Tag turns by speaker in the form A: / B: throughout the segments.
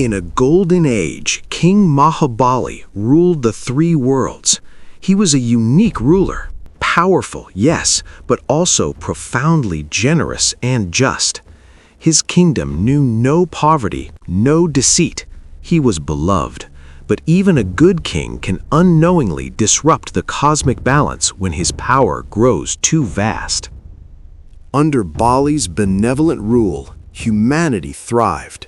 A: In a golden age, King Mahabali ruled the three worlds. He was a unique ruler, powerful, yes, but also profoundly generous and just. His kingdom knew no poverty, no deceit. He was beloved. But even a good king can unknowingly disrupt the cosmic balance when his power grows too vast.
B: Under Bali's benevolent rule, humanity thrived.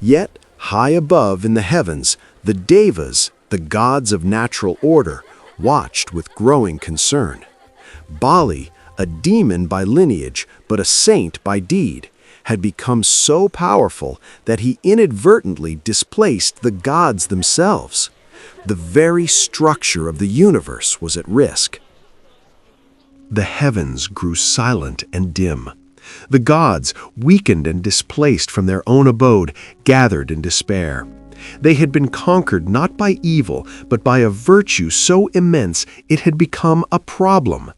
B: Yet, high above in the heavens, the Devas, the gods of natural order, watched with growing concern. Bali, a demon by lineage but a saint by deed, had become so powerful that he inadvertently displaced the gods themselves. The very structure of the universe was at risk. The heavens grew silent and dim. The gods, weakened and displaced from their own abode, gathered in despair. They had been conquered not by evil, but by a virtue so immense it had become a problem.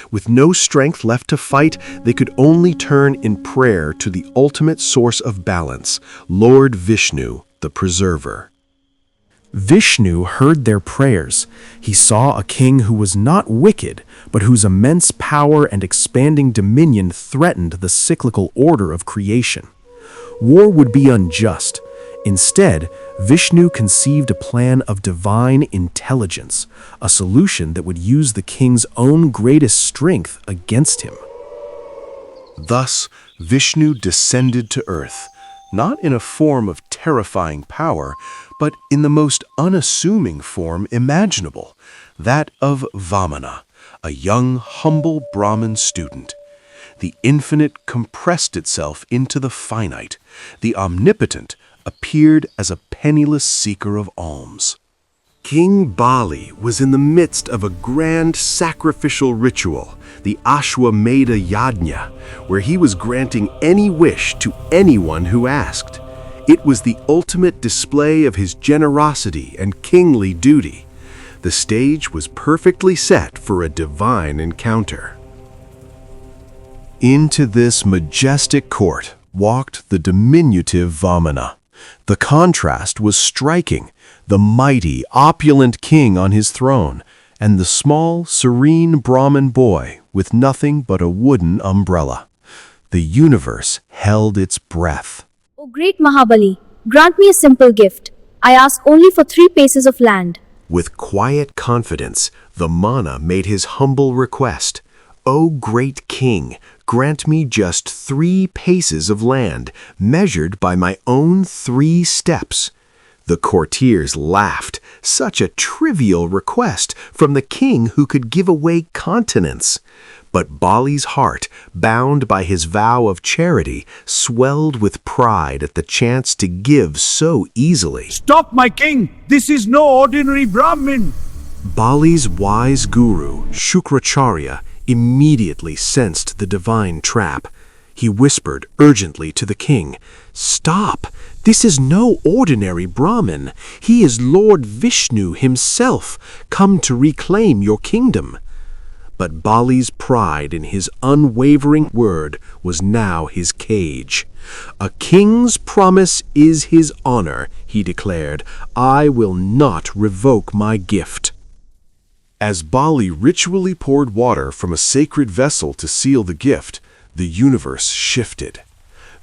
B: With no strength left to fight, they could only turn in prayer to the ultimate source of balance, Lord Vishnu, the Preserver.
C: Vishnu heard their prayers. He saw a king who was not wicked, but whose immense power and expanding dominion threatened the cyclical order of creation. War would be unjust. Instead, Vishnu conceived a plan of divine intelligence, a solution that would use the king's own greatest strength against him.
B: Thus, Vishnu descended to earth, not in a form of terrifying power, but in the most unassuming form imaginable, that of Vamana, a young, humble Brahmin student. The infinite compressed itself into the finite. The omnipotent appeared as a penniless seeker of alms. King Bali was in the midst of a grand sacrificial ritual, the Ashwamedha Yajna, where he was granting any wish to anyone who asked. It was the ultimate display of his generosity and kingly duty. The stage was perfectly set for a divine encounter. Into this majestic court walked the diminutive Vamana. The contrast was striking, the mighty, opulent king on his throne, and the small, serene Brahmin boy with nothing but a wooden umbrella. The universe held its breath.
D: O great Mahabali, grant me a simple gift. I ask only for 3 paces of land.
B: With quiet confidence, Vamana made his humble request. O great king, grant me just 3 paces of land, measured by my own 3 steps. The courtiers laughed. Such a trivial request from the king who could give away continents. But Bali's heart, bound by his vow of charity, swelled with pride at the chance to give so easily.
E: Stop, my king! This is no ordinary Brahmin!
B: Bali's wise guru, Shukracharya, immediately sensed the divine trap. He whispered urgently to the king, "Stop! This is no ordinary Brahmin. He is Lord Vishnu himself, come to reclaim your kingdom." But Bali's pride in his unwavering word was now his cage. "A king's promise is his honor," he declared. "I will not revoke my gift." As Bali ritually poured water from a sacred vessel to seal the gift, the universe shifted.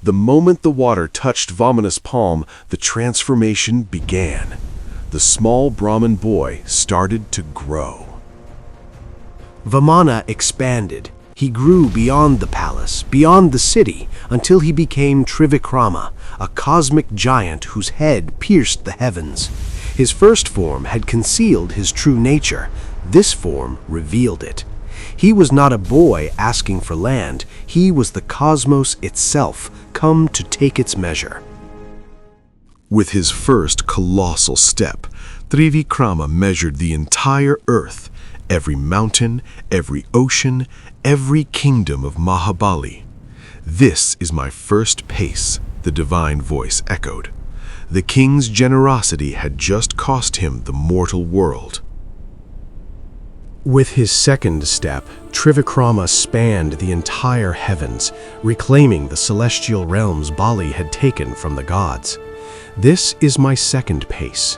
B: The moment the water touched Vamana's palm, the transformation began. The small Brahmin boy started to grow.
A: Vamana expanded. He grew beyond the palace, beyond the city, until he became Trivikrama, a cosmic giant whose head pierced the heavens. His first form had concealed his true nature. This form revealed it. He was not a boy asking for land. He was the cosmos itself, come to take its measure.
B: With his first colossal step, Trivikrama measured the entire earth, every mountain, every ocean, every kingdom of Mahabali. "This is my first pace," the divine voice echoed. The king's generosity had just cost him the mortal world.
C: With his second step, Trivikrama spanned the entire heavens, reclaiming the celestial realms Bali had taken from the gods. This is my second pace."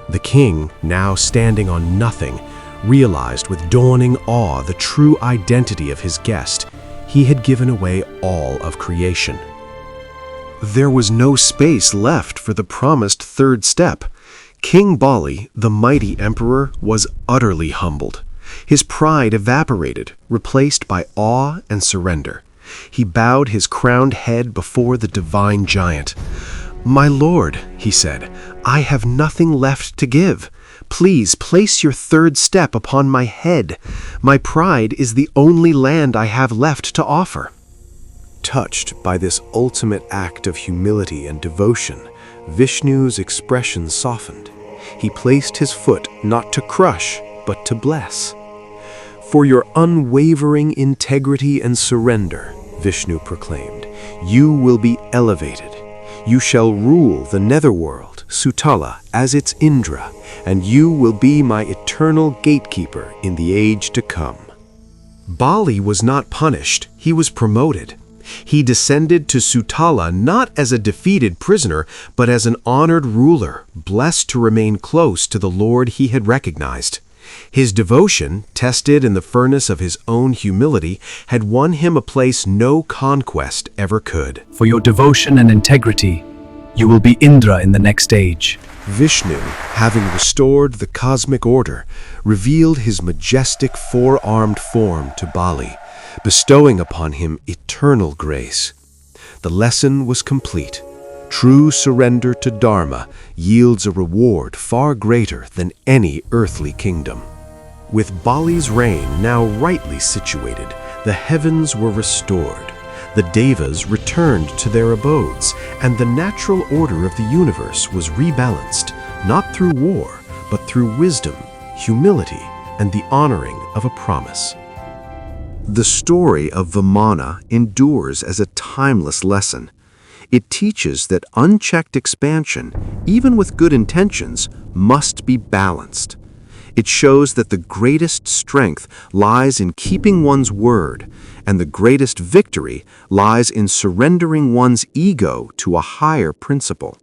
C: The king, now standing on nothing, realized with dawning awe the true identity of his guest. He had given away all of creation.
A: There was no space left for the promised third step. King Bali, the mighty emperor, was utterly humbled. His pride evaporated, replaced by awe and surrender. He bowed his crowned head before the divine giant. "My lord," he said, "I have nothing left to give. Please place your third step upon my head. My pride is the only land I have left to offer."
B: Touched by this ultimate act of humility and devotion, Vishnu's expression softened. He placed his foot not to crush, but to bless. "For your unwavering integrity and surrender," Vishnu proclaimed, "you will be elevated. You shall rule the netherworld, Sutala, as its Indra, and you will be my eternal gatekeeper in the age to come."
A: Bali was not punished, he was promoted. He descended to Sutala not as a defeated prisoner, but as an honored ruler, blessed to remain close to the Lord he had recognized. His devotion, tested in the furnace of his own humility, had won him a place no conquest ever could.
F: "For your devotion and integrity, you will be Indra in the next age."
A: Vishnu, having restored the cosmic order, revealed his majestic four-armed form to Bali, bestowing upon him eternal grace. The lesson was complete. True surrender to Dharma yields a reward far greater than any earthly kingdom. With Bali's reign now rightly situated, the heavens were restored. The Devas returned to their abodes, and the natural order of the universe was rebalanced, not through war, but through wisdom, humility, and the honoring of a promise. The story of Vamana endures as a timeless lesson. It teaches that unchecked expansion, even with good intentions, must be balanced. It shows that the greatest strength lies in keeping one's word, and the greatest victory lies in surrendering one's ego to a higher principle.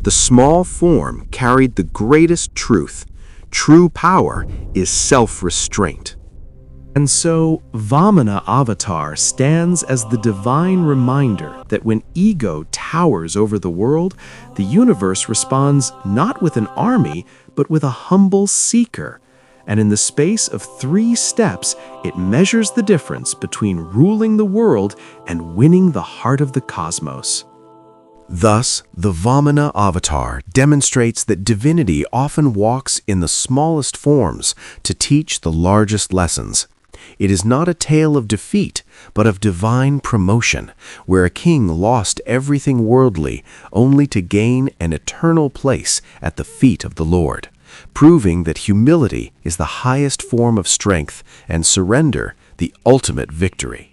A: The small form carried the greatest truth. True power is self-restraint.
C: And so, Vamana Avatar stands as the divine reminder that when ego towers over the world, the universe responds not with an army, but with a humble seeker. And in the space of 3 steps, it measures the difference between ruling the world and winning the heart of the cosmos.
A: Thus, the Vamana Avatar demonstrates that divinity often walks in the smallest forms to teach the largest lessons. It is not a tale of defeat, but of divine promotion, where a king lost everything worldly only to gain an eternal place at the feet of the Lord, proving that humility is the highest form of strength and surrender the ultimate victory.